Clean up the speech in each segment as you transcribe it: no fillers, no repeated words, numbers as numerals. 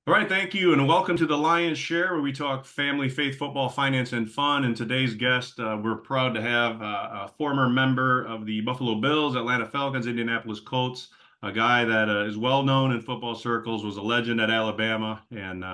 All right, thank you, and welcome to the Lion's Share, where we talk family, faith, football, finance, and fun. And today's guest, we're proud to have a former member of the Buffalo Bills, Atlanta Falcons, Indianapolis Colts, a guy that is well known in football circles, was a legend at Alabama, and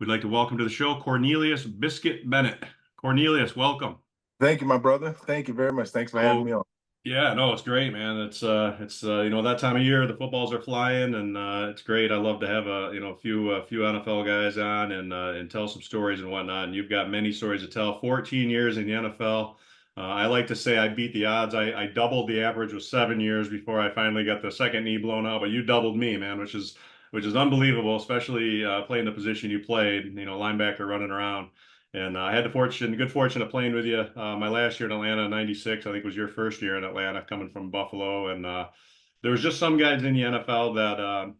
we'd like to welcome to the show Cornelius Biscuit Bennett. Cornelius, welcome. Thank you, my brother. Thank you very much. Thanks for having So me on. yeah, no, it's great, man. It's that time of year, the footballs are flying, and it's great. I love to have a few NFL guys on and tell some stories and whatnot. And you've got many stories to tell. 14 years in the NFL. I like to say I beat the odds. I doubled the average with 7 years before I finally got the second knee blown out. But you doubled me, man, which is unbelievable, especially playing the position you played. Linebacker running around. And I had the good fortune of playing with you my last year in Atlanta, '96. I think was your first year in Atlanta, coming from Buffalo. And there was just some guys in the NFL that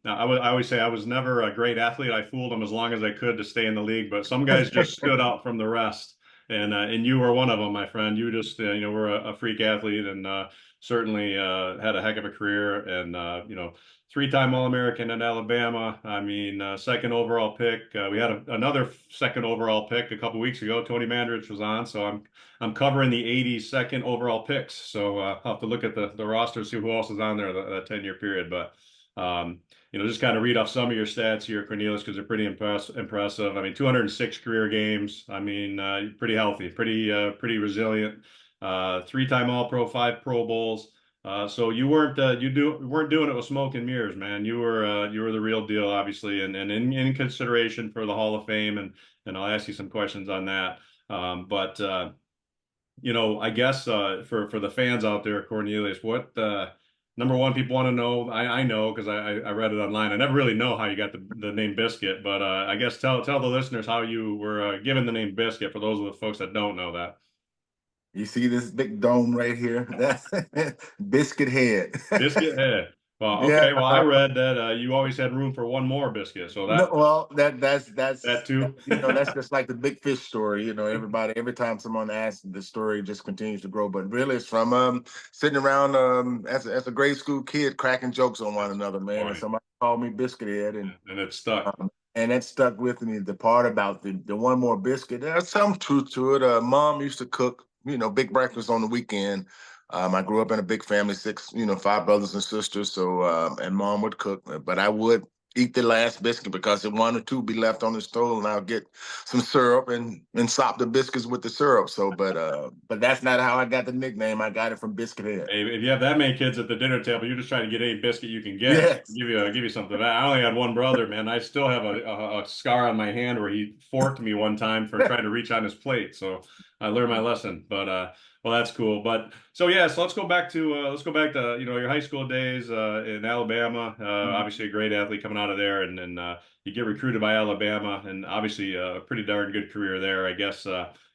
I always say I was never a great athlete. I fooled them as long as I could to stay in the league, but some guys just stood out from the rest. And you were one of them, my friend. You just were a freak athlete and certainly had a heck of a career. And three-time All-American in Alabama. I mean, second overall pick. We had another second overall pick a couple weeks ago. Tony Mandrich was on, so I'm covering the 80 second overall picks. So I'll have to look at the roster, see who else is on there that 10-year period. But just kind of read off some of your stats here, Cornelius, because they're pretty impressive. I mean, 206 career games. I mean, pretty healthy, pretty resilient. Three-time All-Pro, five Pro Bowls. So you weren't doing it with smoke and mirrors, man. You were the real deal, obviously, and in consideration for the Hall of Fame, and I'll ask you some questions on that. But I guess for the fans out there, Cornelius, what number one people want to know? I know because I read it online. I never really know how you got the name Biscuit, but I guess tell the listeners how you were given the name Biscuit for those of the folks that don't know that. You see this big dome right here? That's Biscuit Head. Biscuit head. Well, Yeah. okay. Well, I read that you always had room for one more biscuit, so No, that well, that too. that's just like the big fish story. Every time someone asks, the story just continues to grow. But really, it's from sitting around as a grade school kid cracking jokes on one another, man. And Funny, somebody called me Biscuit Head, and it stuck. and that stuck with me. The part about the one more biscuit, there's some truth to it. Mom used to cook, big breakfast on the weekend. I grew up in a big family, five brothers and sisters. So, and mom would cook, but I would eat the last biscuit because one or two be left on the stove, and I'll get some syrup and sop the biscuits with the syrup. So, but that's not how I got the nickname. I got it from Biscuit Head. Hey, if you have that many kids at the dinner table, you're just trying to get any biscuit you can get. Yes. Give you something. I only had one brother, man. I still have a scar on my hand where he forked me one time for trying to reach on his plate. So I learned my lesson. But well, that's cool. But so yeah, so let's go back to your high school days in Alabama. Obviously a great athlete coming out of there, and you get recruited by Alabama, and obviously a pretty darn good career there, I guess.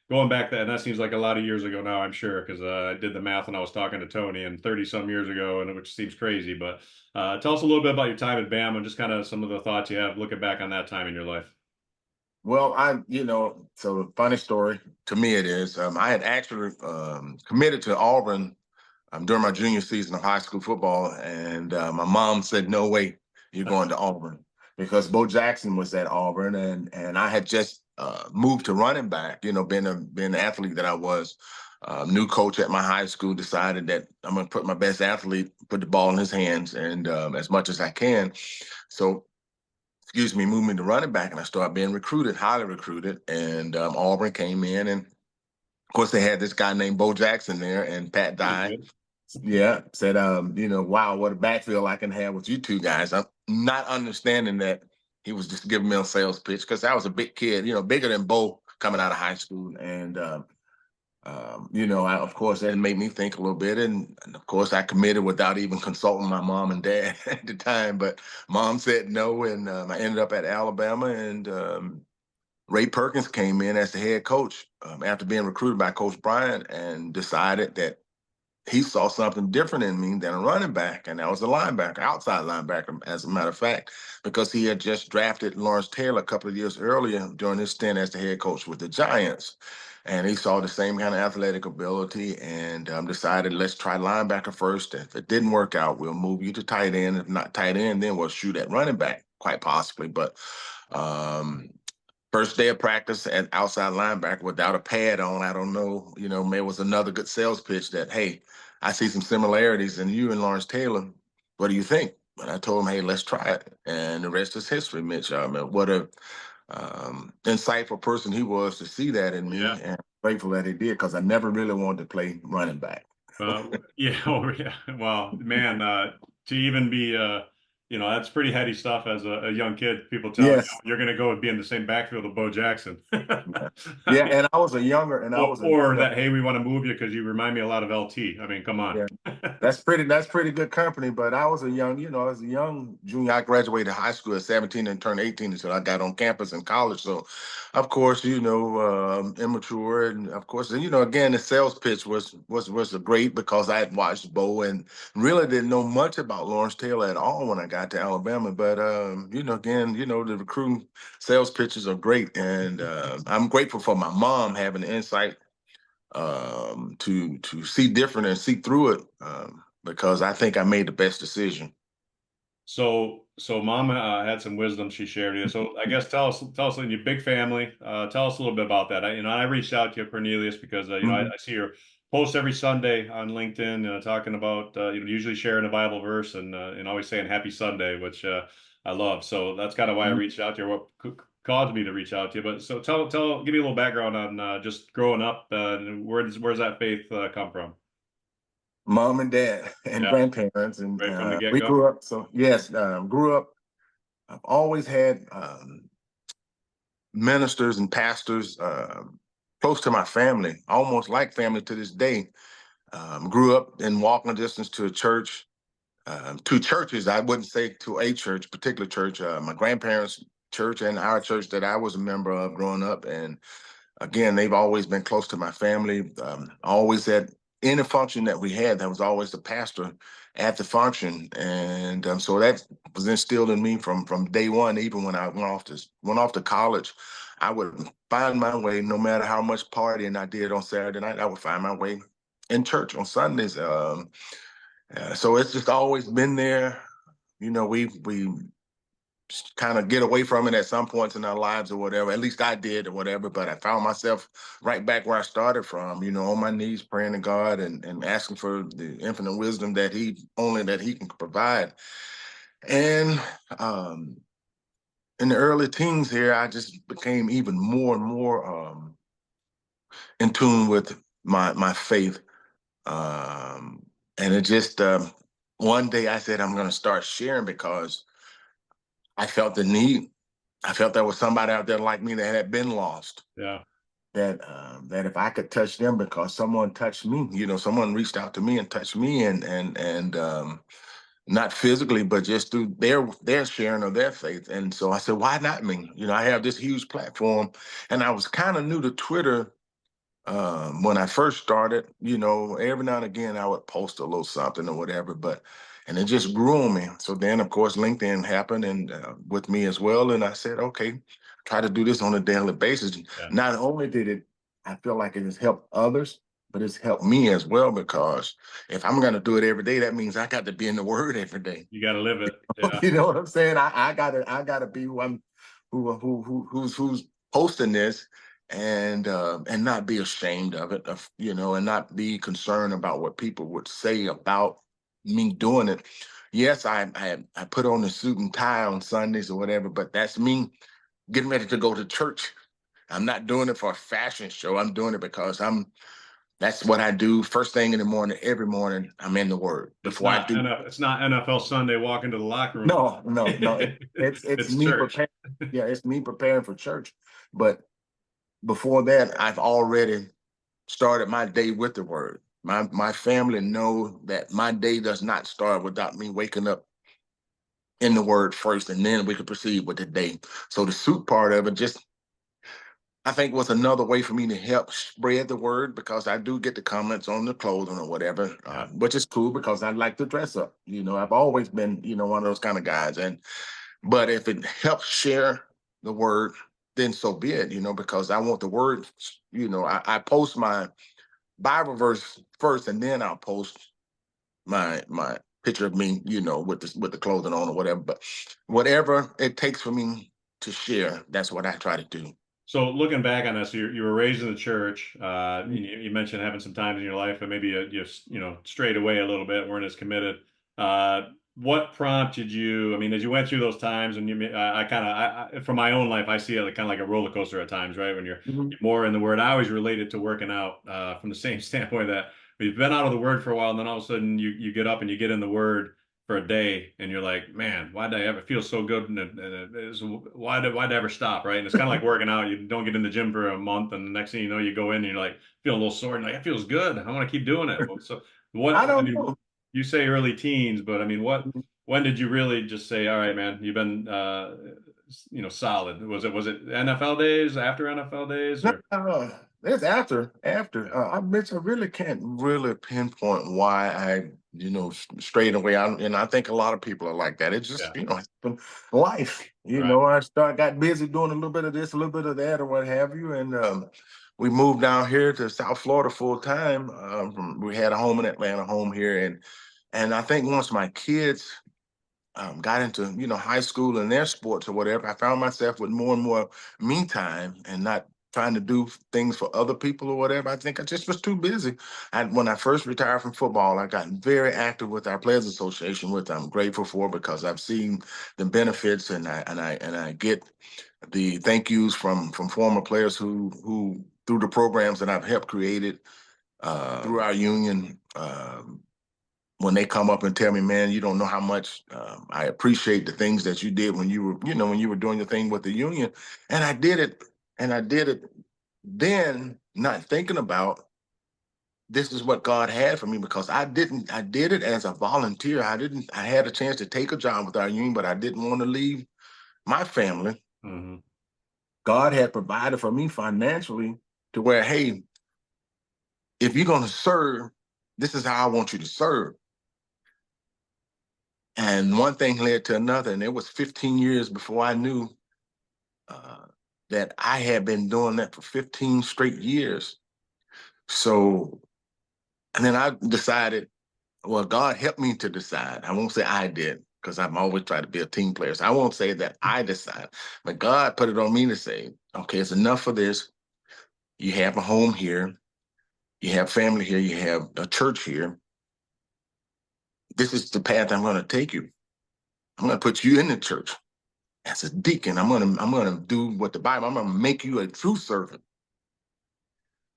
Going back then, that seems like a lot of years ago now, I'm sure, because I did the math when I was talking to Tony, and 30 some years ago, and which seems crazy. But tell us a little bit about your time at Bama and just kind of some of the thoughts you have looking back on that time in your life. Well, so funny story to me it is. I had actually committed to Auburn during my junior season of high school football, and my mom said, "No way, you're going to Auburn," because Bo Jackson was at Auburn, and I had just moved to running back. Being the athlete that I was. New coach at my high school decided that I'm going to put my best athlete, put the ball in his hands, and as much as I can. So moved me to running back, and I started being recruited, highly recruited. And Auburn came in, and of course they had this guy named Bo Jackson there, and Pat Dye, yeah, said, wow, what a backfield I can have with you two guys. I'm not understanding that he was just giving me a sales pitch because I was a big kid, bigger than Bo coming out of high school, and of course, that made me think a little bit. And of course, I committed without even consulting my mom and dad at the time. But mom said no, and I ended up at Alabama. And Ray Perkins came in as the head coach after being recruited by Coach Bryant and decided that he saw something different in me than a running back. And that was a linebacker, outside linebacker, as a matter of fact, because he had just drafted Lawrence Taylor a couple of years earlier during his stint as the head coach with the Giants. And he saw the same kind of athletic ability and decided, let's try linebacker first. If it didn't work out, we'll move you to tight end. If not tight end, then we'll shoot at running back. quite possibly. But first day of practice at outside linebacker without a pad on, I don't know, maybe it was another good sales pitch that, hey, I see some similarities in you and Lawrence Taylor. What do you think? And I told him, hey, let's try it. And the rest is history, Mitch. I mean, what a insightful person he was to see that in me, Yeah. and grateful that he did, because I never really wanted to play running back. Yeah, oh yeah. Well, man, to even be, that's pretty heady stuff as a young kid. People telling you Yes. you're going to go and be in the same backfield with Bo Jackson. Yeah. Yeah, and I was a Or younger. that, hey, we want to move you because you remind me a lot of LT. I mean, come on. Yeah. That's pretty good company. But I was a young, I was a young junior. I graduated high school at 17 and turned 18 until I got on campus in college. So, of course, immature, and of course, again, the sales pitch was a great, because I had watched Bo and really didn't know much about Lawrence Taylor at all when I got to Alabama. But again, the recruiting sales pitches are great, and I'm grateful for my mom having the insight to see different and see through it, because I think I made the best decision. So Mama had some wisdom she shared here. So I guess tell us in your big family. Tell us a little bit about that. I reached out to you, Cornelius, because Mhm. I see your post every Sunday on LinkedIn, talking about usually sharing a Bible verse and always saying Happy Sunday, which I love. So that's kind of why I Mhm. reached out to you. What caused me to reach out to you. But so give me a little background on just growing up. And where's that faith come from? Mom and dad and Yeah, grandparents, and right from the we get-go. grew up. So yes, grew up. I've always had ministers and pastors close to my family, almost like family to this day. Grew up in walking distance to a church, two churches. I wouldn't say to a church, particular church. My grandparents' church and our church that I was a member of growing up, and again, they've always been close to my family. Always at any function that we had, there was always the pastor at the function, and so that was instilled in me from day one. Even when I went off to college, I would find my way, no matter how much partying I did on Saturday night. I would find my way in church on Sundays. So it's just always been there. We kind of get away from it at some points in our lives or whatever. At least I did or whatever. But I found myself right back where I started from, on my knees praying to God, and asking for the infinite wisdom that He can provide. And in the early teens here, I just became even more and more in tune with my faith. And it just one day I said, I'm going to start sharing, because I felt the need. I felt there was somebody out there like me that had been lost. Yeah, That if I could touch them, because someone touched me, someone reached out to me and touched me, and not physically, but just through their sharing of their faith. And so I said, why not me? I have this huge platform, and I was kind of new to Twitter when I first started. Every now and again I would post a little something or whatever, and it just grew on me. So then, of course, LinkedIn happened, and with me as well. And I said, okay, try to do this on a daily basis. yeah. Not only did it, I feel like it has helped others, but it's helped me as well, because if I'm going to do it every day, that means I got to be in the Word every day. You got to live it. Yeah. You know what I'm saying? I gotta be one who's posting this, and not be ashamed of it, and not be concerned about what people would say about me doing it. Yes, I put on a suit and tie on Sundays or whatever, but that's me getting ready to go to church. I'm not doing it for a fashion show. I'm doing it because that's what I do first thing in the morning. Every morning, I'm in the Word before I do. It's not NFL Sunday walk into the locker room. No, no, no. It's It's me church. preparing. Yeah, it's me preparing for church. But before that, I've already started my day with the Word. My family know that my day does not start without me waking up in the Word first, and then we can proceed with the day. So the suit part of it, just I think, was another way for me to help spread the word, because I do get the comments on the clothing or whatever, Yeah. which is cool, because I like to dress up. I've always been, one of those kind of guys. But if it helps share the word, then so be it, because I want the word. I post my Bible verse first, and then I'll post my picture of me, with the clothing on or whatever. But whatever it takes for me to share, that's what I try to do. So looking back on this, you were raised in the church. Mhm. You mentioned having some times in your life, and maybe you just strayed away a little bit, weren't as committed. What prompted you? I mean, as you went through those times, and I kind of, from my own life, I see it kind of like a roller coaster at times, right? When you're Mhm. more in the Word, I always relate it to working out from the same standpoint that we've been out of the Word for a while, and then all of a sudden you get up and you get in the Word for a day and you're like, man, why did I ever feel so good? Why did I ever stop? Right. And it's kind of like working out. You don't get in the gym for a month, and the next thing you know, you go in and you're like, feel a little sore, and like, it feels good. I want to keep doing it. Well, so I I don't mean, know. you say early teens, but I mean, when did you really just say, all right, man, you've been, solid? Was it NFL days, after NFL days, No, or it's after. I admit I really can't really pinpoint why I, strayed away. And I think a lot of people are like that. It's just, yeah. it's been life. Right. Got busy doing a little bit of this, a little bit of that, or what have you. And we moved down here to South Florida full time. We had a home in Atlanta, home here, and I think once my kids got into high school and their sports or whatever, I found myself with more and more me time and not trying to do things for other people or whatever. I think I just was too busy. And when I first retired from football, I got very active with our Players Association, which I'm grateful for because I've seen the benefits and I get the thank yous from former players who through the programs that I've helped created through our union. When they come up and tell me, man, you don't know how much I appreciate the things that you did when you were, when you were doing your thing with the union. And I did it, and I did it then, not thinking about this is what God had for me because I did it as a volunteer. I had a chance to take a job with our union, but I didn't want to leave my family. Hmm. God had provided for me financially to where, hey, if you're going to serve, this is how I want you to serve. And one thing led to another, and it was 15 years before I knew uh, that I had been doing that for 15 straight years. So, and then I decided, well, God helped me to decide. I won't say I did, because I'm always trying to be a team player. So I won't say that I decided, but God put it on me to say, okay, it's enough for this. You have a home here, you have family here, you have a church here. This is the path I'm going to take you. I'm going to put you in the church as a deacon. I'm gonna do what the Bible. I'm gonna make you a true servant.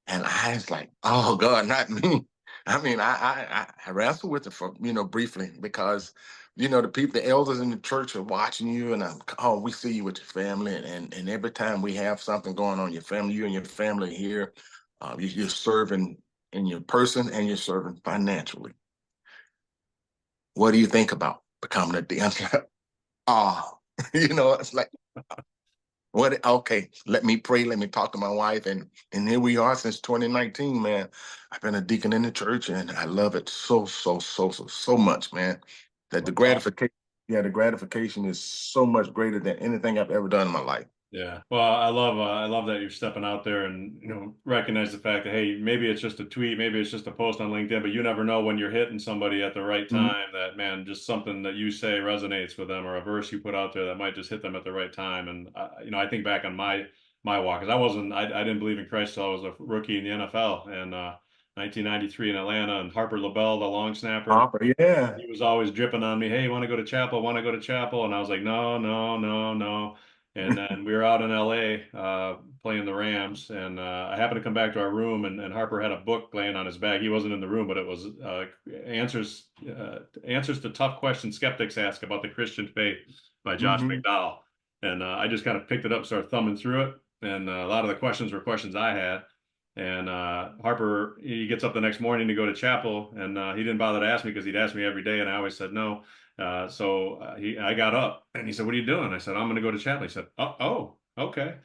And I was like, oh God, not me. I mean, I wrestled with it for briefly because the people, the elders in the church are watching you, and oh, we see you with your family, and every time we have something going on, your family, you and your family here, you're serving in your person and you're serving financially. What do you think about becoming a deacon? Ah, it's like what? Okay, let me pray. Let me talk to my wife, and here we are since 2019, man. I've been a deacon in the church, and I love it so much, man. That the That's awesome. gratification, yeah, the gratification is so much greater than anything I've ever done in my life. Yeah. Well, I love that you're stepping out there and recognize the fact that hey, maybe it's just a tweet, maybe it's just a post on LinkedIn, but you never know when you're hitting somebody at the right Mhm. time that man, just something that you say resonates with them or a verse you put out there that might just hit them at the right time. And I think back on my walk because I didn't believe in Christ till I was a rookie in the NFL and 1993 in Atlanta and Harper LaBelle, the long snapper. Yeah. He was always dripping on me. Hey, you want to go to chapel? Want to go to chapel? And I was like, no, no, no, no. And then we were out in LA playing the Rams, and I happened to come back to our room, and Harper had a book laying on his bag. He wasn't in the room, but it was answers to tough questions skeptics ask about the Christian faith by Josh Hmm. McDowell. And I just kind of picked it up, started thumbing through it, and a lot of the questions were questions I had. And Harper, he gets up the next morning to go to chapel, and he didn't bother to ask me because he'd ask me every day, and I always said no. I got up and he said, "What are you doing?" I said, "I'm going to go to chapel." He said, "Oh, okay."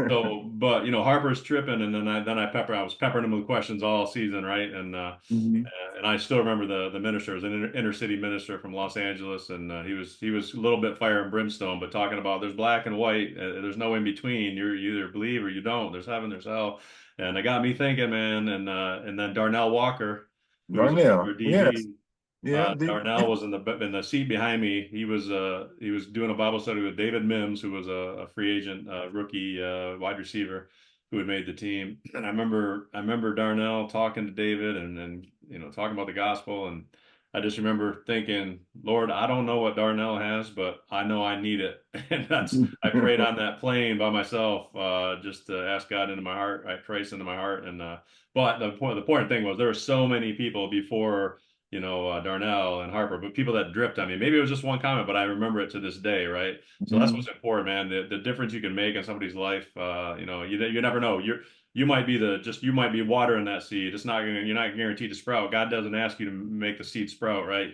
So, but Harper's tripping, and I was peppering him with questions all season, right? Hmm. And I still remember the minister it was an inner city minister from Los Angeles, and he was a little bit fire and brimstone, but talking about there's black and white, there's no in between. You either believe or you don't. There's heaven, there's hell, and it got me thinking, man. And then Darnell Walker, who was our Darnell, yes. DB. Yeah. Darnell was in the seat behind me. He was doing a Bible study with David Mims, who was a free agent rookie wide receiver who had made the team. And I remember Darnell talking to David and you know talking about the gospel. And I just remember thinking, Lord, I don't know what Darnell has, but I know I need it. And that's I prayed on that plane by myself, just to ask God into my heart, Christ into my heart. And but the important thing was there were so many people before you know, Darnell and Harper, but people that dripped on me. Maybe it was just one comment, but I remember it to this day, right? So that's what's Mhm. important, man. The difference you can make in somebody's life. You know, you never know. You might be you might be water in that seed. It's not gonna you're not guaranteed to sprout. God doesn't ask you to make the seed sprout, right?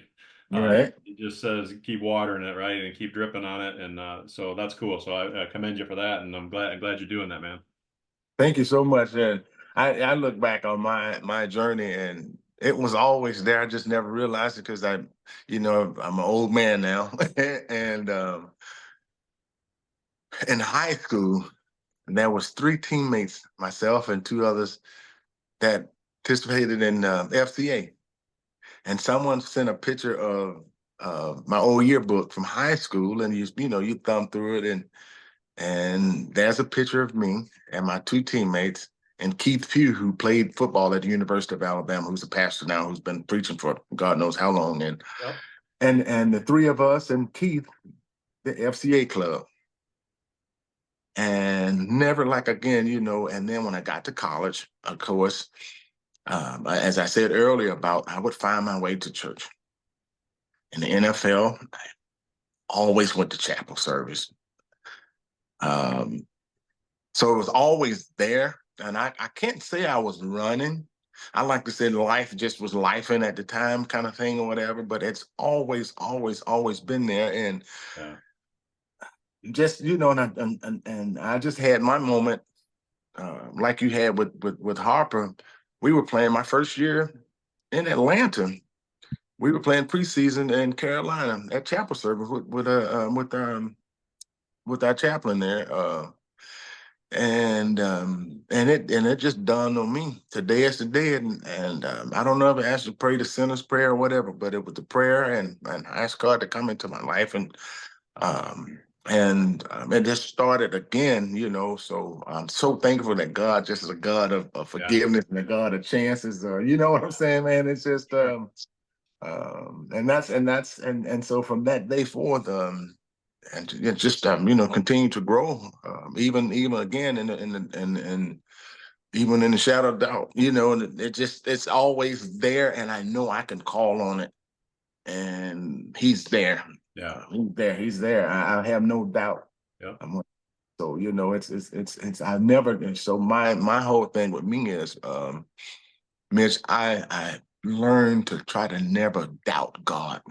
Right. He just says keep watering it, right, and keep dripping on it, and so that's cool. So I commend you for that, and I'm glad you're doing that, man. Thank you so much. And I look back on my journey, and it was always there. I just never realized it because I'm an old man now. And in high school, there was three teammates, myself and two others, that participated in FCA. And someone sent a picture of my old yearbook from high school, and you thumb through it, and there's a picture of me and my two teammates and Keith Pugh, who played football at the University of Alabama, who's a pastor now, who's been preaching for God knows how long, Yep. and the three of us and Keith, the FCA club, and never like again, And then when I got to college, of course, as I said earlier about, I would find my way to church. In the NFL, I always went to chapel service. Um, So it was always there. And I can't say I was running. I like to say life just was lifing at the time kind of thing or whatever, but it's always, always, always been there. And Yeah. just, and I just had my moment, like you had with Harper. We were playing my first year in Atlanta. We were playing preseason in Carolina at chapel service with our chaplain there. And it just dawned on me today is the day, and I don't know if I asked to pray the sinner's prayer or whatever, but it was the prayer, and I asked God to come into my life, and it just started again, So I'm so thankful that God just is a God of Yeah. forgiveness and a God of chances. You know what I'm saying, man? It's just Sure. and so from that day forth, and just continue to grow, even again and even in the shadow of doubt, and it's always there, and I know I can call on it, and He's there. Yeah. He's there. I have no doubt. Yep. Um, so it's I never. And so my whole thing with me is, Mitch, I learned to try to never doubt God,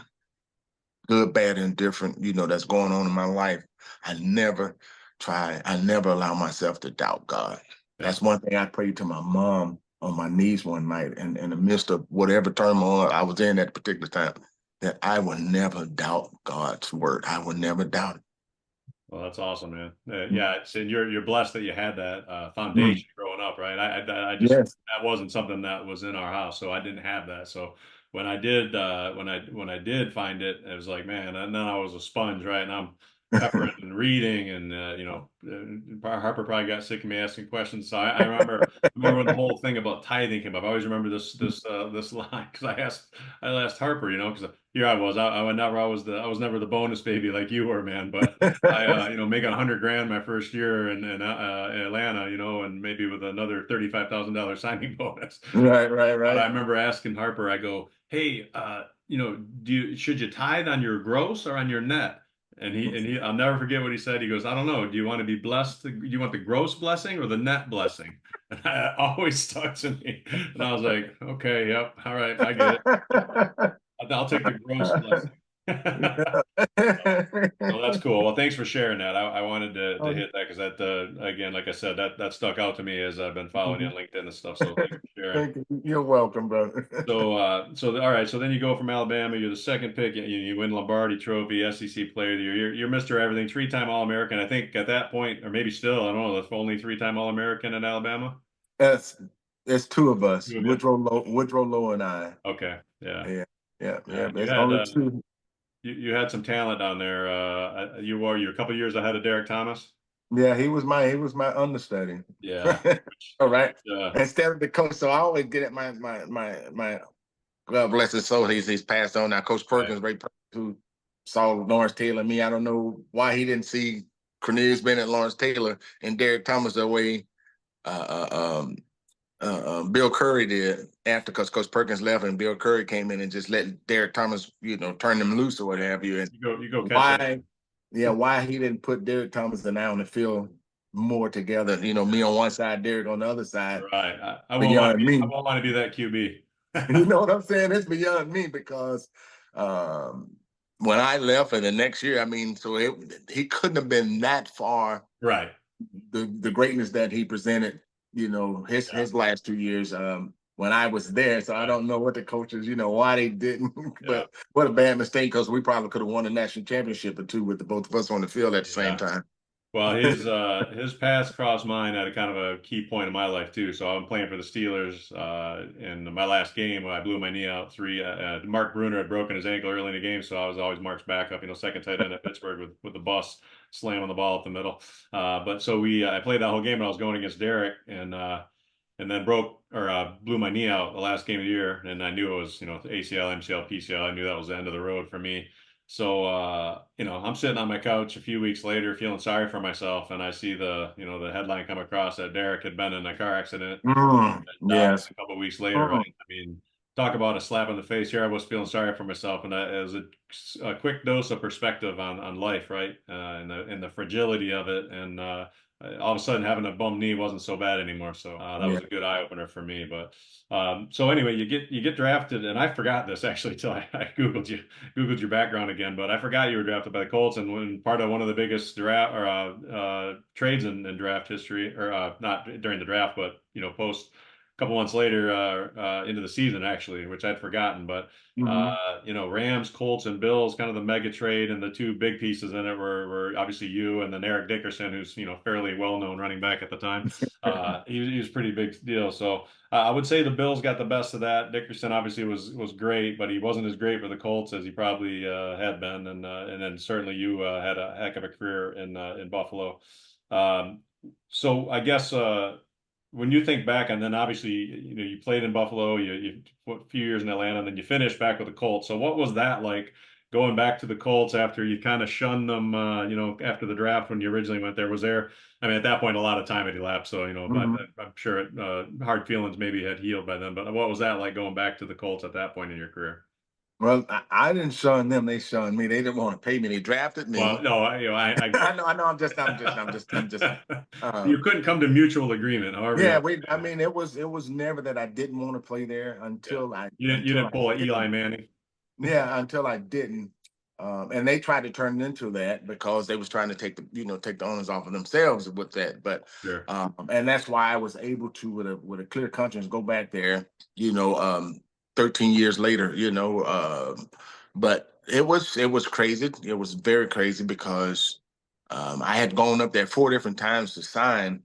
good, bad, and different, that's going on in my life. I never allow myself to doubt God. Yeah. That's one thing I prayed to my mom on my knees one night, and in the midst of whatever turmoil I was in at the particular time, that I would never doubt God's word. I would never doubt it. Well, that's awesome, man. Mm. Yeah, and you're blessed that you had that Mm. foundation growing up, right? I just Yes. that wasn't something that was in our house, so I didn't have that. So when I did find it, it was like, man, and then I was a sponge, right? And I'm peppering and reading, and Harper probably got sick of me asking questions. So I remember when the whole thing about tithing came up. I always remember this line because I asked Harper, you know, because here I was, I was never the bonus baby like you were, man, but. You know, making 100 grand my first year in Atlanta, you know, and maybe with another $35,000 signing bonus. Right, right, But I right. remember asking Harper, I go, hey, you know, should you tithe on your gross or on your net? I'll never forget what he said. He goes, I don't know. Do you want to be blessed? Do you want the gross blessing or the net blessing? And I always stuck to me. And I was like, okay, yep, all right, I get it. I'll take the gross blessing. Well, that's cool. Well, thanks for sharing that. I wanted to Um, hit that because that again, like I said, that stuck out to me as I've been following you on LinkedIn and stuff. So thanks for sharing. Thank you. You're welcome, brother. All right. So then you go from Alabama. You're the second pick. You win Lombardi Trophy, SEC Player of the Year. You're Mr. Everything, three-time All-American. I think at that point, or maybe still, I don't know. That's only three-time All-American in Alabama. That's There's two of us, Two of you. Woodrow Lowe and I. Okay. Yeah. Yeah. Yeah, yeah. You There's had only two. you had some talent down there. You were a couple years ahead of Derek Thomas. Yeah, he was my understudy. Yeah. All right. Uh, Instead of the coach, so I always get at my God bless his soul. He's passed on now. Coach right. Perkins, Ray Perkins, who saw Lawrence Taylor and me. I don't know why he didn't see Cornelius Bennett, Lawrence Taylor, and Derek Thomas the way uh, uh, um, Bill Curry did after, because Coach Perkins left and Bill Curry came in and just let Derek Thomas, turn them loose or what Yeah. have you. And You go catch him. why, yeah, why he didn't put Derek Thomas and I on the field more together. Me on one side, Derek on the other side. Right. I won't want to Beyond be. I me. won't want to be that QB. You know what I'm saying? It's beyond me because um, when I left and the next year, he couldn't have been that far. Right. The greatness that he presented, Yeah. his last 2 years when I was there. So I Right. don't know what the coaches, why they didn't. Yeah. But what a bad mistake, because we probably could have won a national championship or two with the both of us on the field at the same Yeah. time. Well, his paths crossed mine at a kind of a key point in my life too. So I'm playing for the Steelers. In my last game, I blew my knee out. Mark Bruner had broken his ankle early in the game, so I was always Mark's backup. Second tight end at Pittsburgh with the bus slamming the ball up the middle. But so I played that whole game, and I was going against Derek, and then blew my knee out the last game of the year, and I knew it was ACL, MCL, PCL. I knew that was the end of the road for me. So I'm sitting on my couch a few weeks later, feeling sorry for myself, and I see the headline come across that Derek had been in a car accident and died Yes. a couple of weeks later. Right? Mm. I mean, talk about a slap in the face. Here I was feeling sorry for myself, and it was a quick dose of perspective on life, right? And the fragility of it, and all of a sudden having a bum knee wasn't so bad anymore. So that Yeah. was a good eye opener for me. But so anyway, you get drafted, and I forgot this actually till I googled your background again. But I forgot you were drafted by the Colts, and when part of one of the biggest draft or trades in draft history, or not during the draft, but post a couple months later into the season actually, which I'd forgotten. But Mhm. Rams, Colts, and Bills, kind of the mega trade, and the two big pieces in it were obviously you and then Eric Dickerson, who's fairly well known running back at the time. He was a pretty big deal. So I would say the Bills got the best of that. Dickerson obviously was great, but he wasn't as great for the Colts as he probably had been, and then certainly you had a heck of a career in Buffalo. Um, so I guess when you think back, and then obviously you played in Buffalo, you a few years in Atlanta, and then you finished back with the Colts. So what was that like going back to the Colts after you kind of shunned them? After the draft when you originally went there, was there? I mean, at that point, a lot of time had elapsed, so but Mhm. I'm sure hard feelings maybe had healed by then. But what was that like going back to the Colts at that point in your career? Well, I didn't shun them; they shunned me. They didn't want to pay me. They drafted Well, me. no, I get I know, I know. I'm just. it. You Um, couldn't come to mutual agreement, however you yeah, want we. to I say it. mean, it was never that I didn't want to play there Yeah, until I you didn't pull a Eli didn't. Manning. Yeah, until I didn't. And they tried to turn it into that because they was trying to take the onus off of themselves with that. But Sure. and that's why I was able to, with a clear conscience, go back there. You know, um, 13 years later. But it was crazy. It was very crazy because I had gone up there 4 different times to sign,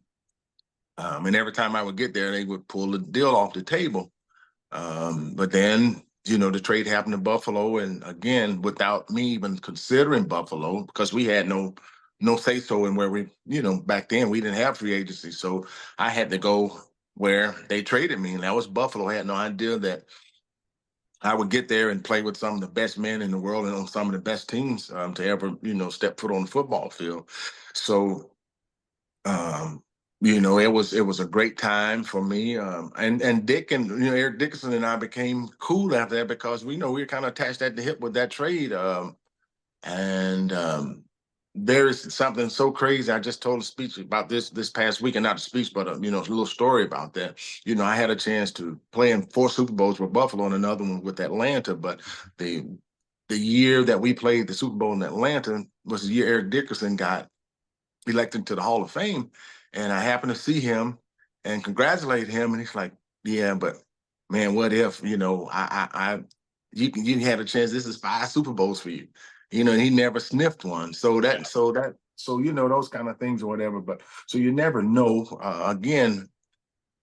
and every time I would get there, they would pull the deal off the table. But then, the trade happened to Buffalo, and again, without me even considering Buffalo, because we had no say so in where back then we didn't have free agency, so I had to go where they traded me, and that was Buffalo. I had no idea that I would get there and play with some of the best men in the world and on some of the best teams to ever step foot on the football field. So um, it was a great time for me. And Dick and Eric Dickerson and I became cool after that because we were kind of attached at the hip with that trade. And there is something so crazy. I just told a speech about this past week, and not a speech, but a little story about that. I had a chance to play in 4 Super Bowls with Buffalo and another one with Atlanta, but the the year that we played the Super Bowl in Atlanta was the year Eric Dickerson got elected to the Hall of Fame. And I happened to see him and congratulate him. And he's like, yeah, but man, what if, you had a chance. This is 5 Super Bowls for you. And he never sniffed one. Those kind of things or whatever. But so you never know. Again,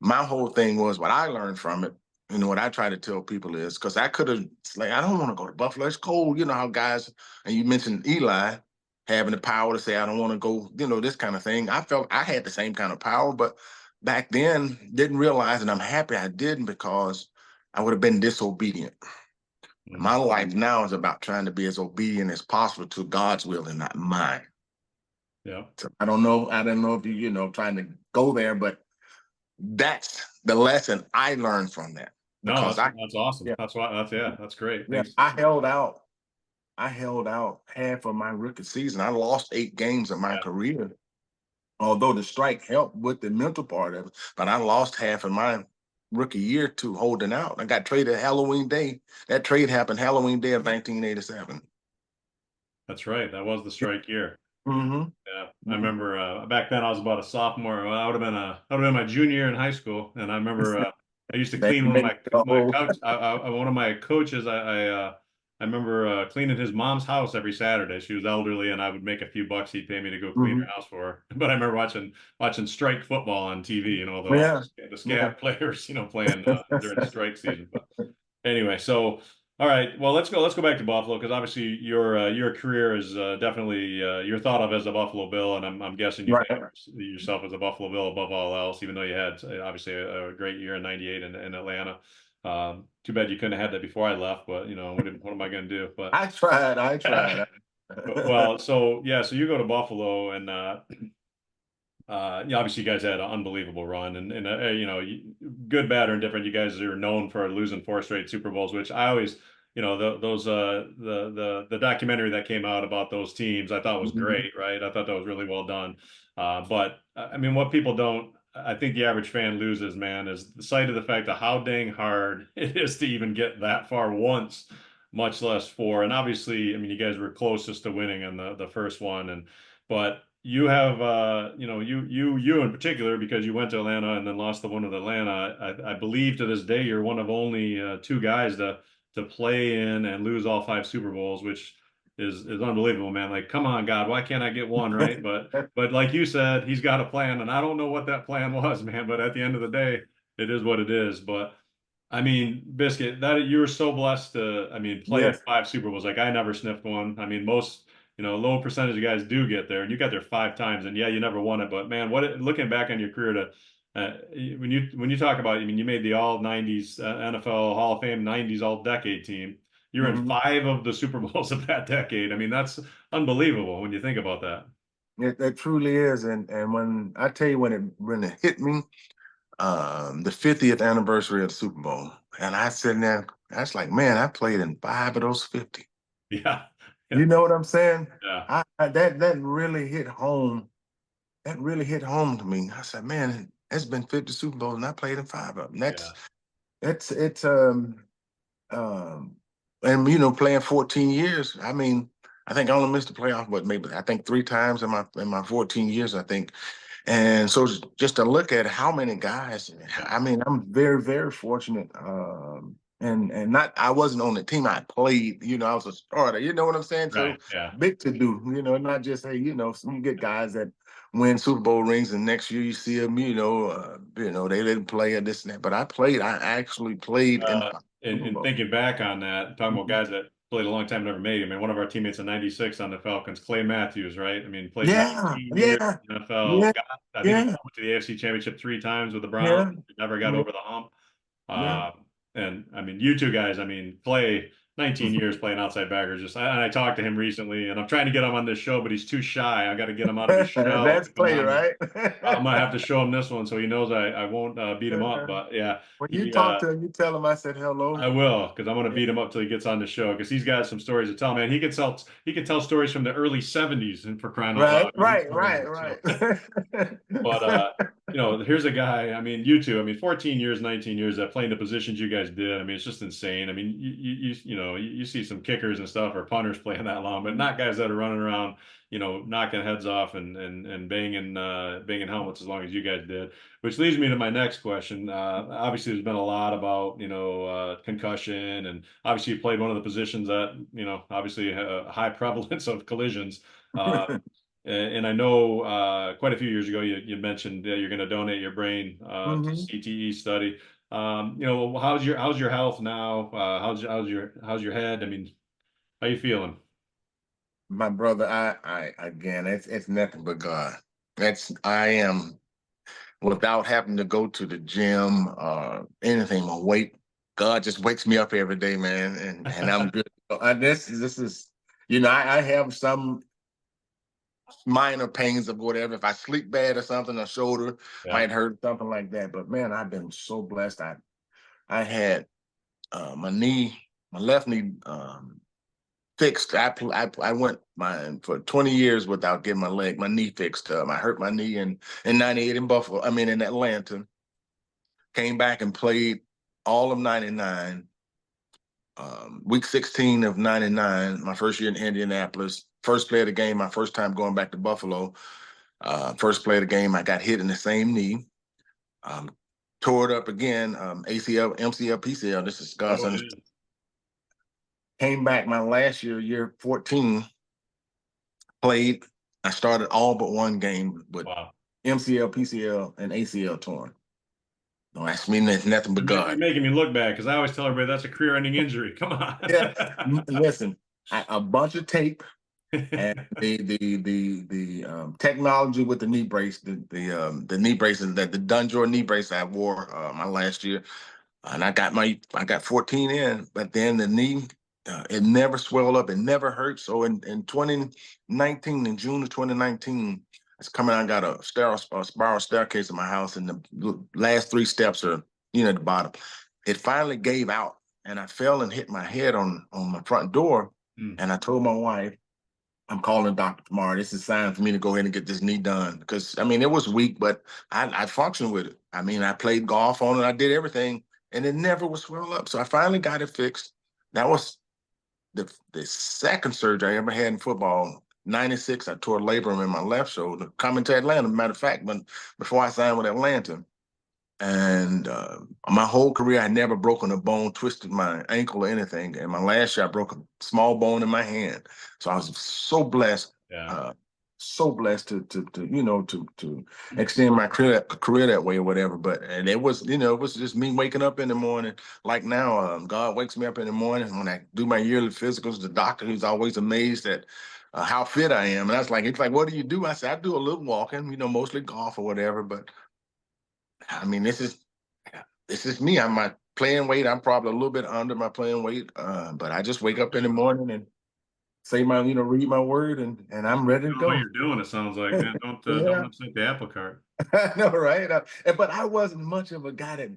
my whole thing was what I learned from it. And what I try to tell people is because I could have, like, I don't want to go to Buffalo. It's cold. You know how guys, and you mentioned Eli having the power to say, I don't want to go, this kind of thing. I felt I had the same kind of power, but back then didn't realize, and I'm happy I didn't because I would have been disobedient. My Mhm. life now is about trying to be as obedient as possible to God's will and not mine. Yeah. So I don't know if trying to go there, but that's the lesson I learned from that No, because that's awesome. yeah, That's why that's yeah, that's great. yeah, Thanks. I held out half of my rookie season. I lost 8 games of my career, although the strike helped with the mental part of it. But I lost half of my rookie year to holding out. I got traded Halloween Day. That trade happened Halloween Day of 1987. That's right. That was the strike year. Mm-hmm. Yeah, I remember back then I was about a sophomore. Well, I would have been my junior year in high school, and I remember I used to That clean one of makes the my whole. couch. One of my coaches. I remember cleaning his mom's house every Saturday. She was elderly, and I would make a few bucks. He'd pay me to go clean her Mhm. house for her. But I remember watching strike football on TV. Yeah, The yeah. scab players, playing during the strike season. But anyway, so all right, well let's go back to Buffalo because obviously your career is definitely you're thought of as a Buffalo Bill, and I'm guessing you think Right. of yourself as a Buffalo Bill above all else, even though you had obviously a great year in '98 in Atlanta. Too bad you couldn't have had that before I left, but what am I going to do? But I tried. I tried. well, so yeah, so you go to Buffalo, and yeah, obviously you guys had an unbelievable run, and good, bad, or indifferent, you guys are known for losing four straight Super Bowls, which I always, those the documentary that came out about those teams, I thought was Mhm. great, right? I thought that was really well done. But I mean, what people don't, I think the average fan loses, man, is the sight of the fact of how dang hard it is to even get that far once, much less four. And obviously, I mean, you guys were closest to winning in the first one, and but you have you in particular because you went to Atlanta and then lost the one with Atlanta. I believe to this day you're one of only two guys to play in and lose all five Super Bowls, which is unbelievable, man. Like, come on, God, why can't I get one, right? But like you said, he's got a plan, and I don't know what that plan was, man. But at the end of the day, it is what it is. But I mean, Biscuit, that you're so blessed to, I mean, play in Yes. five Super Bowls. Like I never sniffed one. I mean, most, low percentage of guys do get there, and you got there five times, and yeah, you never won it. But man, looking back on your career to, when you talk about, I mean, you made the all '90s NFL Hall of Fame '90s All Decade team. You're in Mhm. five of the Super Bowls of that decade. I mean, that's unbelievable when you think about that. It truly is, and when I tell you when it hit me, the 50th anniversary of the Super Bowl, and I sitting there, I was like, man, I played in 5 of those 50. Yeah, You yeah, know what I'm saying? yeah, That really hit home. That really hit home to me. I said, man, it's been 50 Super Bowls, and I played in 5 of them. yeah, It's um, and playing 14 years. I mean, I think I only missed the playoff, but maybe I think 3 times in my 14 years. I think, and so just to look at how many guys. yeah. I mean, I'm very very fortunate. And not I wasn't on the team. I played. I was a starter. You know what I'm saying? Right, So yeah. big to do. Not just hey. Some get guys that win Super Bowl rings, and next year you see them. They didn't play or this and that. But I played. I actually played in Uh, 5 Super and Bowls. thinking back on that, talking about Mhm. guys that played a long time, never made it. I mean, one of our teammates in '96 on the Falcons, Clay Matthews, right? I mean, played Yeah, 19 years yeah, in the NFL. yeah, I think he yeah, went to the AFC Championship three times with the Browns. yeah, Never got yeah, over the hump. yeah. Uh, and I mean, you two guys, I mean, Clay, 19 years playing outside backer. And I talked to him recently, and I'm trying to get him on this show, but he's too shy. I got to get him out of his shell That's to come play, on. right? I'm gonna have to show him this one so he knows I won't beat him up. But yeah, When you he talk to him, you tell him I said hello. I will, because I'm going to Yeah. beat him up till he gets on the show, because he's got some stories to tell, man. He can tell stories from the early '70s, and for crying out Right, loud, he's right, telling right, them. So, right. but here's a guy. I mean, you two. I mean, 14 years, 19 years that playing the positions you guys did. I mean, it's just insane. I mean, you see some kickers and stuff or punters playing that long, but not guys that are running around, knocking heads off and banging helmets as long as you guys did. Which leads me to my next question. Obviously, there's been a lot about, concussion, and obviously you played one of the positions that, obviously a high prevalence of collisions. Uh, and I know quite a few years ago you mentioned you're going to donate your brain to Hmm. CTE study. how's your health now? How's your head? I mean, how you feeling? My brother, I again, it's nothing but God. I am without having to go to the gym or anything or wait. God just wakes me up every day, man, and I'm good. This is, I have some minor pains of whatever. If I sleep bad or something, a shoulder Yeah. might hurt, something like that. But man, I've been so blessed. I had my knee, my left knee fixed. I went for 20 years without getting my knee fixed. I hurt my knee in '98 in Buffalo. I mean in Atlanta. Came back and played all of '99. Week 16 of '99, my first year in Indianapolis. First play of the game, my first time going back to Buffalo. First play of the game, I got hit in the same knee. Um, Tore it up again, ACL, MCL, PCL. This is God's Oh honest. man. Came back my last year, year 14, played. I started all but one game with Wow. MCL, PCL, and ACL torn. No, that's mean there's nothing but You're God. making me look bad because I always tell everybody that's a career-ending injury. Come Yeah, on. listen, a bunch of tape and the technology with the knee brace, the knee brace and the Dunjor knee brace I wore my last year, and I got 14 in, but then the knee it never swelled up, it never hurt. So in 2019, in June of 2019, it's coming. I got a spiral staircase in my house, and the last three steps are at the bottom. It finally gave out, and I fell and hit my head on my front door. Hmm. And I told my wife, I'm calling the doctor tomorrow. This is a sign for me to go ahead and get this knee done. Because I mean, it was weak, but I functioned with it. I mean, I played golf on it, I did everything, and it never was swell up. So I finally got it fixed. That was the second surgery I ever had in football. '96, I tore labrum in my left shoulder. Coming to Atlanta, matter of fact, but before I signed with Atlanta. And my whole career, I never broken a bone, twisted my ankle or anything. And my last year, I broke a small bone in my hand. So I was Yeah. uh, so blessed to extend my career that way or whatever. But and it was just me waking up in the morning. Like now, God wakes me up in the morning when I do my yearly physicals. The doctor, who's always amazed at how fit I am, and I was like, it's like, what do you do? I said, I do a little walking, mostly golf or whatever, but. I mean, this is me. I'm my playing weight. I'm probably a little bit under my playing weight, but I just wake up in the morning and say read my word, and Just I'm keep ready to doing what go. you're doing, it sounds like, man. Don't Yeah, upset the apple cart. I know, right? But I wasn't much of a guy that,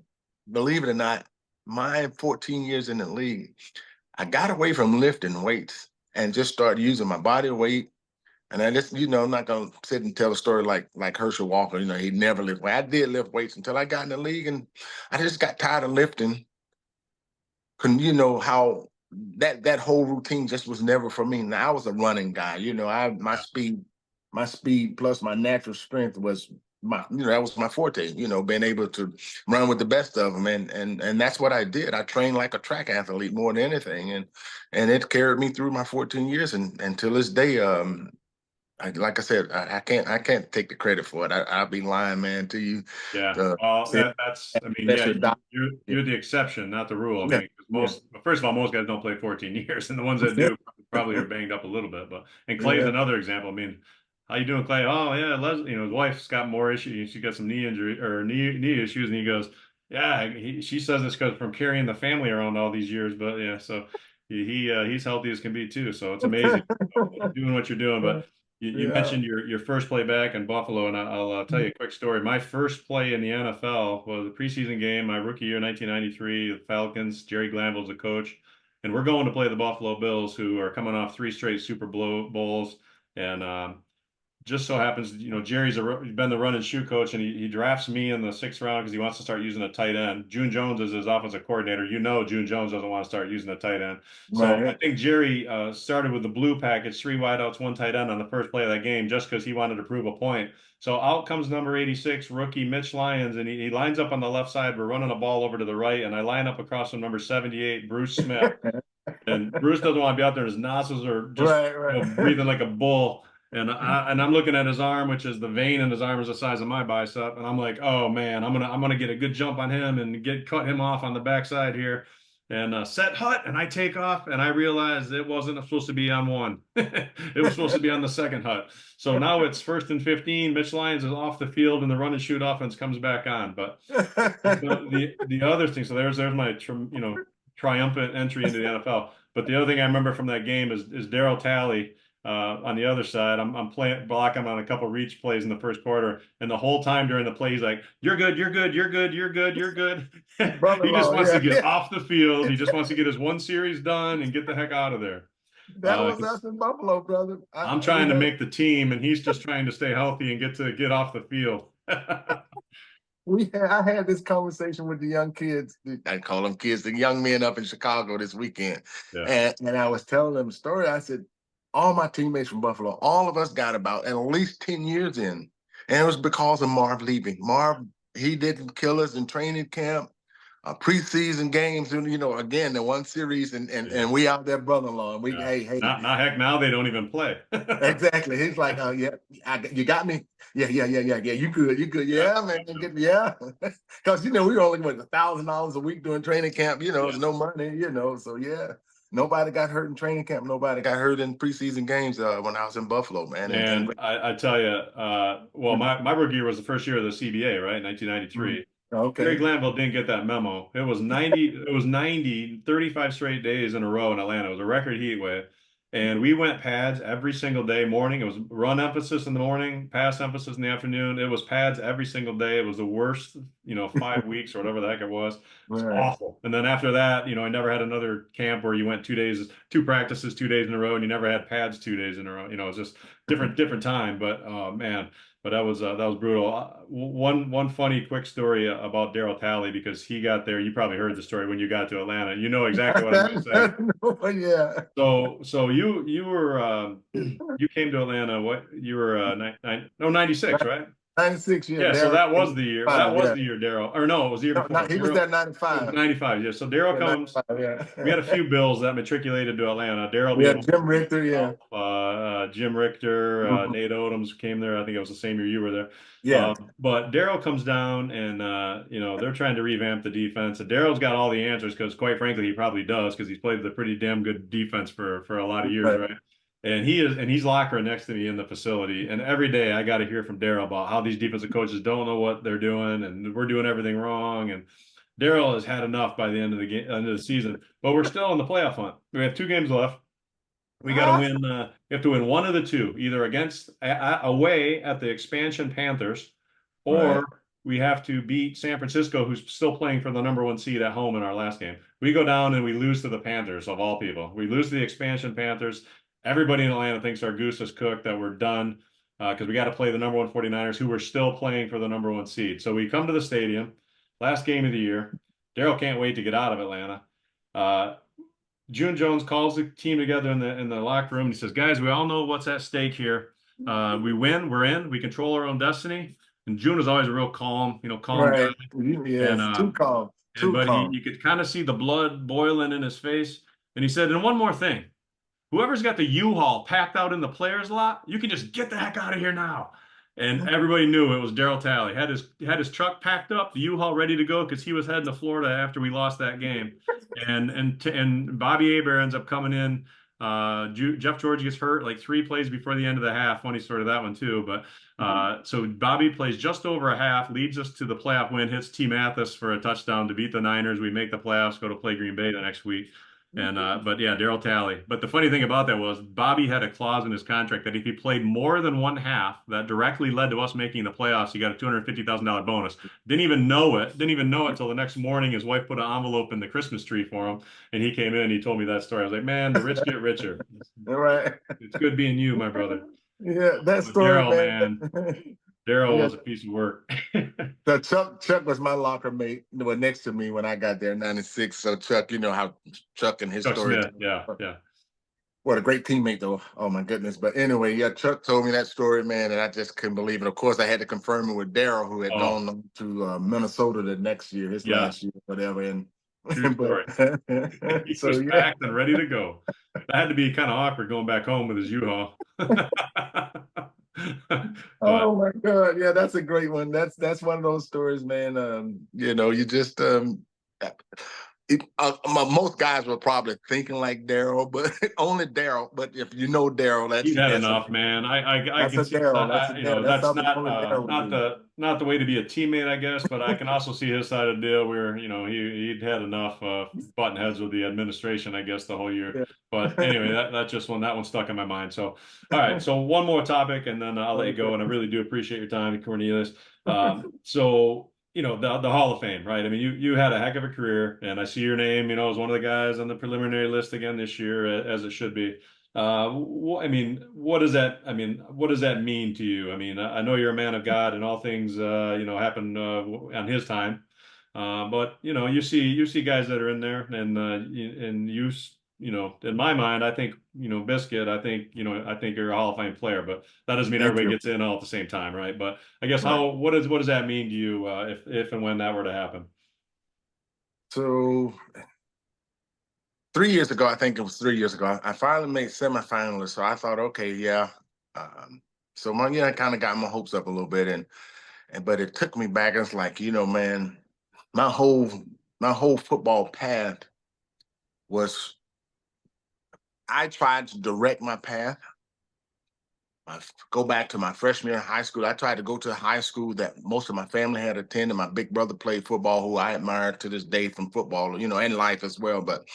believe it or not, my 14 years in the league, I got away from lifting weights and just started using my body weight. And I just, I'm not gonna sit and tell a story like Herschel Walker. He never lift weights. I did lift weights until I got in the league, and I just got tired of lifting. How that whole routine just was never for me. Now I was a running guy. I my speed plus my natural strength was that was my forte. Being able to run with the best of them, and that's what I did. I trained like a track athlete more than anything, and it carried me through my 14 years, and till this day. Like I said, I can't take the credit for it. I'll be lying, man, to you. Yeah. Uh, Well, say I mean, that's yeah, your doc. you're the exception, not the rule. I Yeah, mean, 'cause yeah, first of all, most guys don't play 14 years, and the ones that yeah, do probably are banged up a little bit. And Clay's yeah. another example. I mean, how you doing, Clay? Oh yeah, his wife's got more issues. She got some knee injury or knee issues, and he goes, yeah, she says it's because from carrying the family around all these years. But yeah, so he's healthy as can be too. So it's amazing doing what you're doing. But you Yeah. mentioned your first play back in Buffalo, and I'll tell you a quick story. My first play in the NFL was a preseason game, my rookie year, 1993, the Falcons. Jerry Glanville's the coach, and we're going to play the Buffalo Bills, who are coming off three straight Super Bowls, and just so happens, Jerry's been the run and shoot coach, and he drafts me in the sixth round because he wants to start using a tight end. June Jones is his offensive coordinator. June Jones doesn't want to start using a tight end. So I Right. think Jerry started with the blue package, three wideouts, one tight end on the first play of that game, just because he wanted to prove a point. So out comes number 86, rookie Mitch Lyons, and he lines up on the left side. We're running a ball over to the right, and I line up across from number 78, Bruce Smith. And Bruce doesn't want to be out there. His nostrils are just Right, right. breathing like a bull. And I'm looking at his arm, which is the vein in his arm is the size of my bicep, and I'm like, oh man, I'm gonna get a good jump on him and cut him off on the backside here, and set hut, and I take off, and I realized it wasn't supposed to be on one, it was supposed to be on the second hut. So now it's 1st and 15. Mitch Lyons is off the field, and the run and shoot offense comes back on. But the other thing, so there's my triumphant entry into the NFL. But the other thing I remember from that game is Daryl Talley on the other side. I'm playing blocking on a couple reach plays in the first quarter, and the whole time during the play, he's like, "You're good, you're good, you're good, you're good, you're good." He just Brother-in-law, wants to yeah, get yeah. off the field. He just wants to get his one series done and get the heck out of there. That was 'Cause us in Buffalo, brother. I'm We trying to had make the team, and he's just trying to stay healthy and get off the field. I had this conversation with the young kids. I call them kids, the young men up in Chicago this weekend. Yeah. And I was telling them a story. I said, all my teammates from Buffalo, all of us got about at least 10 years in. And it was because of Marv leaving. Marv, he didn't kill us in training camp, preseason games, and again, the one series, and Yeah. we out there, brother-in-law. And we, Yeah. hey, Not heck, now they don't even play. exactly. He's like, yeah, you got me. Yeah, yeah, yeah, yeah, yeah. You good, you good. Yeah. Yeah, man. Yeah. Because we were only what $1,000 a week doing training camp, Yeah. no money. So yeah. Nobody got hurt in training camp. Nobody got hurt in preseason games when I was in Buffalo, man. And I tell you, well, my rookie year was the first year of the CBA, right? Mhm. 1993. Gary Okay. Glanville didn't get that memo. It was 35 straight days in a row in Atlanta. It was a record heat wave. And we went pads every single day morning. It was run emphasis in the morning, pass emphasis in the afternoon. It was pads every single day. It was the worst, 5 weeks or whatever the heck it was. It's Right. awful. And then after that, I never had another camp where you went 2 days, two practices, 2 days in a row, and you never had pads 2 days in a row. It's just different time. But oh man, but that was brutal. One funny quick story about Daryl Talley, because he got there. You probably heard the story when you got to Atlanta. You know exactly what I'm going to say. No, yeah. So you were you came to Atlanta. What you were no 96, right? 96, yeah. Yeah, so There, that was the year. That 5, was yeah. the year Daryl. Or no, it was the year No, before. he was there It was 95. 95. Yeah. So Daryl Yeah, comes. 95, We had a yeah. few Bills that matriculated to Atlanta. Daryl Yeah, being Jim Richter, yeah. Jim Richter, Mhm. Nate Odoms came there. I think it was the same year you were there. Yeah. But Daryl comes down, and they're trying to revamp the defense. And Daryl's got all the answers because, quite frankly, he probably does, because he's played with a pretty damn good defense for a lot of years, Right. right? And he's locker next to me in the facility, and every day I got to hear from Daryl about how these defensive coaches don't know what they're doing, and we're doing everything wrong. And Daryl has had enough by the end of the game, end of the season, but we're still in the playoff hunt. We have 2 games left. We got to Ah, win. We have to win one of the two, either away at the expansion Panthers, right. or we have to beat San Francisco, who's still playing for the number one seed at home in our last game. We go down and we lose to the Panthers, of all people. We lose to the expansion Panthers. Everybody in Atlanta thinks our goose is cooked, that we're done, because we got to play the number one 49ers, who were still playing for the number one seed. So we come to the stadium, last game of the year. Daryl can't wait to get out of Atlanta. Uh, June Jones calls the team together in the locker room. And he says, "Guys, we all know what's at stake here. We win, we're in. We control our own destiny." And June is always a real calm guy. Right. And Yes. Too calm. Too but calm. you could kind of see the blood boiling in his face. And he said, "And one more thing, whoever's got the U-Haul packed out in the players' lot, you can just get the heck out of here now." And everybody knew it was Daryl Talley. Had his truck packed up, the U-Haul ready to go, because he was heading to Florida after we lost that game. And Bobby Aber ends up coming in. Jeff George gets hurt like 3 plays before the end of the half. Funny story of that one too. But so Bobby plays just over a half, leads us to the playoff win, hits T. Mathis for a touchdown to beat the Niners. We make the playoffs, go to play Green Bay the next week. And but yeah, Daryl Talley. But the funny thing about that was Bobby had a clause in his contract that if he played more than one half, that directly led to us making the playoffs. He got a $250,000 bonus. Didn't even know it. Didn't even know it till the next morning. His wife put an envelope in the Christmas tree for him, and he came in and he told me that story. I was like, man, the rich get richer. All right. It's good being you, my brother. Yeah, that But story, Daryl, man. man, Daryl Yeah. was a piece of work. So Chuck was my locker mate, next to me when I got there in '96. So Chuck, you know how Chuck and his Chuck story. Smith, yeah, yeah, What a great teammate, though. Oh my goodness. But anyway, yeah, Chuck told me that story, man, and I just couldn't believe it. Of course, I had to confirm it with Daryl, who had oh, gone on to Minnesota the next year, his yeah, last year, whatever. And true but story. He so was yeah. packed and ready to go. That had to be kind of awkward going back home with his U-Haul. But Oh my God. Yeah, that's a great one. That's one of those stories, man. You just most guys were probably thinking like Daryl, but only Daryl. But if you know Daryl, you've had that's enough, man. I that's can a see, Daryl. That's a you know, Daryl. That's that's something not only Daryl would not do. the way to be a teammate, I guess. But I can also see his side of the deal where, you know, he'd had enough button heads with the administration, I guess, the whole year. Yeah. But anyway, that just one that one stuck in my mind. So, all right, so one more topic, and then I'll let you go. And I Okay. really do appreciate your time, Cornelius. So you know the Hall of Fame, right? I mean, you had a heck of a career, and I see your name, you know, as one of the guys on the preliminary list again this year, as it should be. I mean, what does that? I mean, what does that mean to you? I mean, I know you're a man of God, and all things, you know, happen on His time. But you know, you see guys that are in there, and you know, in my mind, I think you know Biscuit. I think you know, I think you're a Hall of Fame player, but that doesn't mean Thank everybody you. gets in all at the same time, right? But I guess Right. what does that mean to you if and when that were to happen? So 3 years ago, I think it was 3 years ago, I finally made semifinalists. So I thought, okay, yeah. Um, so I kind of got my hopes up a little bit, and but it took me back. It's like, man, my whole my whole football path was I tried to direct my path. Go back to my freshman year in high school. I tried to go to a high school that most of my family had attended. My big brother played football, who I admire to this day from football, and life as well. But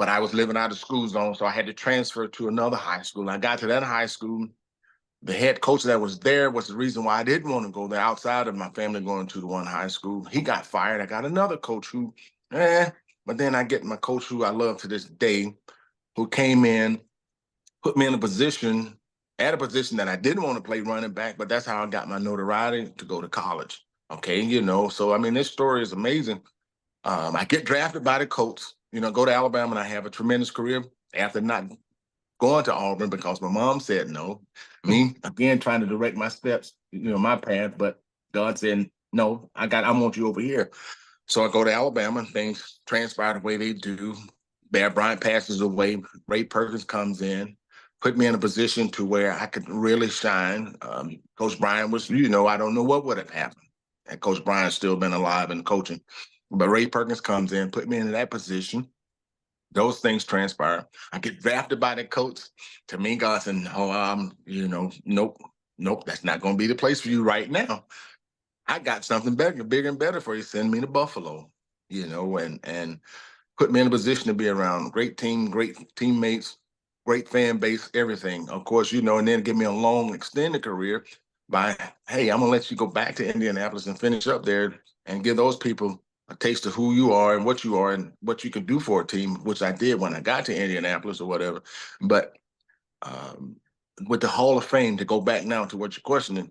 I was living out of school zone, so I had to transfer to another high school. I got to that high school. The head coach that was there was the reason why I didn't want to go there outside of my family going to the one high school. He got fired. I got another coach who, but then I get my coach who I love to this day, who came in, put me in at a position that I didn't want to play running back, but that's how I got my notoriety to go to college. Okay, so I mean, this story is amazing. I get drafted by the Colts, go to Alabama, and I have a tremendous career after not going to Auburn because my mom said no. Me, again, trying to direct my steps, my path, but God said, no, I want you over here. So I go to Alabama, and things transpire the way they do. Bear Bryant passes away. Ray Perkins comes in, put me in a position to where I could really shine. Coach Bryant was, I don't know what would have happened. And Coach Bryant's still been alive and coaching. But Ray Perkins comes in, put me into that position. Those things transpire. I get drafted by the coach. To me, God said, no, nope, nope, that's not going to be the place for you right now. I got something better, bigger and better for you. Send me to Buffalo, and put me in a position to be around great team, great teammates, great fan base, everything. Of course, and then give me a long extended career by, hey, I'm gonna let you go back to Indianapolis and finish up there and give those people a taste of who you are and what you can do for a team, which I did when I got to Indianapolis or whatever. But um, with the Hall of Fame, to go back now to what you're questioning,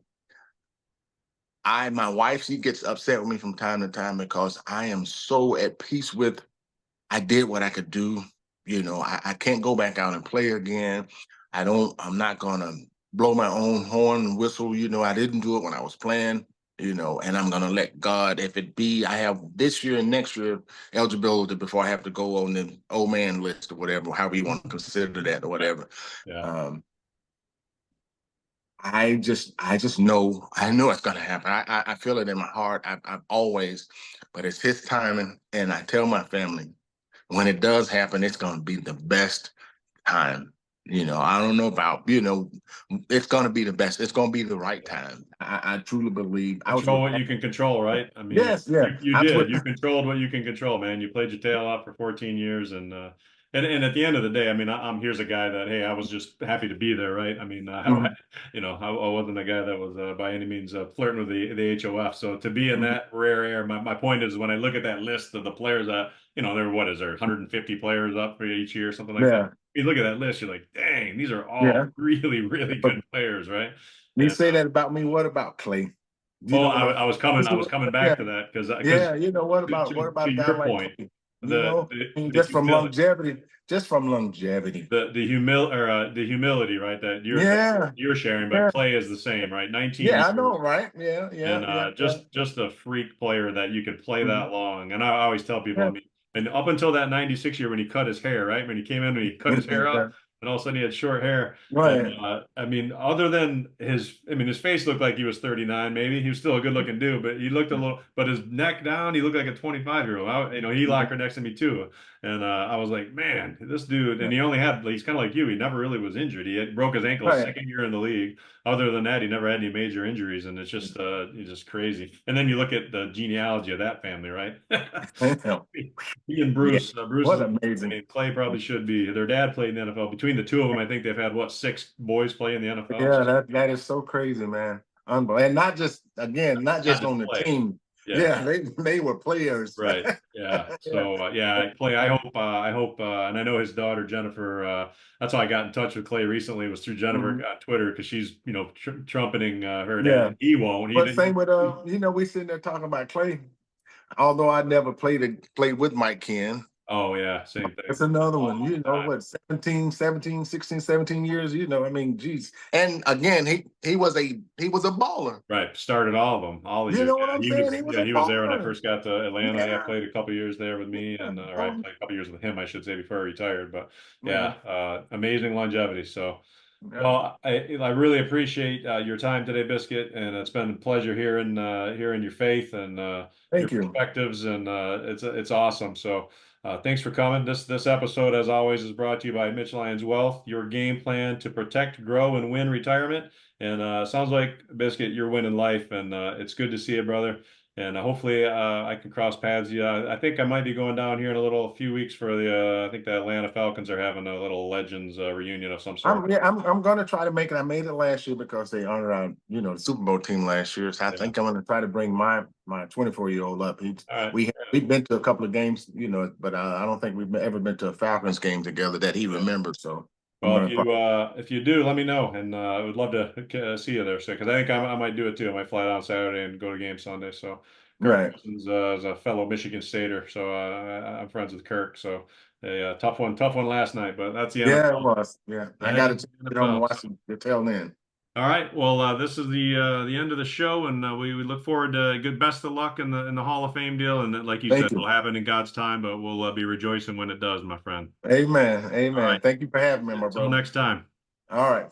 my wife, she gets upset with me from time to time because I am so at peace with I did what I could do. I can't go back out and play again. I'm not gonna blow my own horn and whistle. I didn't do it when I was playing, and I'm gonna let God, if it be, I have this year and next year eligibility before I have to go on the old man list or whatever, however you want to consider that or whatever. Yeah. Um, I just know, I know it's gonna happen. I feel it in my heart. I've always, but it's His timing, and I tell my family, when it does happen, it's going to be the best time. I don't know about, it's going to be the best. It's going to be the right time. I truly believe. I was Control with, what you can control, right? I mean, yes, yeah. you I was did. with, You controlled what you can control, man. You played your tail off for 14 years, and at the end of the day, I mean, I'm here's a guy that hey, I was just happy to be there, right? I mean, Mhm, you know, I wasn't a guy that was by any means flirting with the HOF. So to be in mhm. that rare air, my point is when I look at that list of the players that you know, there what is there 150 players up for each year, something like that. Yeah, You look at that list, you're like, dang, these are all yeah. really, really But good players, right? you And say that about me. What about Clay? You oh, know what? I was coming Yeah, back to that because yeah. What to about a guy your like point, Clay? I mean, the just from humility, longevity, just from longevity. the humility, right? That Yeah, you're sharing, but yeah, Clay is the same, right? 19 yeah. I know, years, right? Yeah, yeah, and yeah, yeah. just a freak player that you could play Mhm. that long. And I always tell people, I Yeah. mean, and up until that 96 year when he cut his hair, right? When he came in and he cut his hair Yeah. off, and all of a sudden he had short hair. And Right. I mean, other than his face looked like he was 39, maybe. He was still a good-looking dude, but he looked a little, but his neck down, he looked like a 25-year-old. He locked her next to me too. And I was like, man, this dude, and he's kind of like you. He never really was injured. He had broke his ankle his Right. second year in the league. Other than that, he never had any major injuries, and it's just crazy. And then you look at the genealogy of that family, right? He and Yeah. Bruce is, What I amazing. mean, Clay probably should be. Their dad played in the NFL. Between the two of them, I think they've had what, six boys play in the NFL. Yeah, So that is so crazy, man. Unbelievable. And not just again, not not just just on the play. team. Yeah. Yeah, they were players. Right. Yeah. Yeah. So yeah, Clay. And I know his daughter Jennifer. That's how I got in touch with Clay recently was through Jennifer Mhm. on Twitter because she's trumpeting her dad. Yeah. He won't. But same with we sitting there talking about Clay. Although I never played with Mike Ken. Oh yeah, same thing. That's another one, Long time. what, 16, 17 years, I mean, geez. And again, he was a baller. Right. Started all of them, all these You years. know what I'm saying? He was a He was there when I baller. first got to Atlanta. Yeah, Yeah. played a couple years there with me Yeah. and or I played a couple years with him, I should say, before I retired. But Yeah. yeah, amazing longevity. So Yeah. well, I really appreciate your time today, Biscuit, and it's been a pleasure hearing your faith and your Thank you. perspectives, and it's awesome. So thanks for coming. This episode, as always, is brought to you by Mitch Lyons Wealth, your game plan to protect, grow, and win retirement. And sounds like Biscuit, you're winning life, and it's good to see you, brother. And hopefully I can cross paths. Yeah, I think I might be going down here in a few weeks for I think the Atlanta Falcons are having a little Legends reunion of some sort. I'm gonna try to make it. I made it last year because they honored the Super Bowl team last year. So I Yeah. think I'm gonna try to bring my 24-year-old up. All right. We've been to a couple of games, but I don't think we've ever been to a Falcons game together that he Yeah. remembers. So I'm Well, gonna probably if you do, let me know, and I would love to see you there. So, because I think I might do it too. I might fly down Saturday and go to game Sunday. So, Kirk right. Cousins is a fellow Michigan Stater, so I'm friends with Kirk. So, a tough one last night, but that's the Yeah, it NFL. was. Yeah, I That got is to the get home and NFL. watch the tail end. All right. Well, this is the end of the show, and we look forward to good best of luck in the Hall of Fame deal. And like you said, Thank it'll you. happen in God's time, but we'll be rejoicing when it does, my friend. Amen. All Amen. right. Thank you for having me, my Until brother. next time. All right.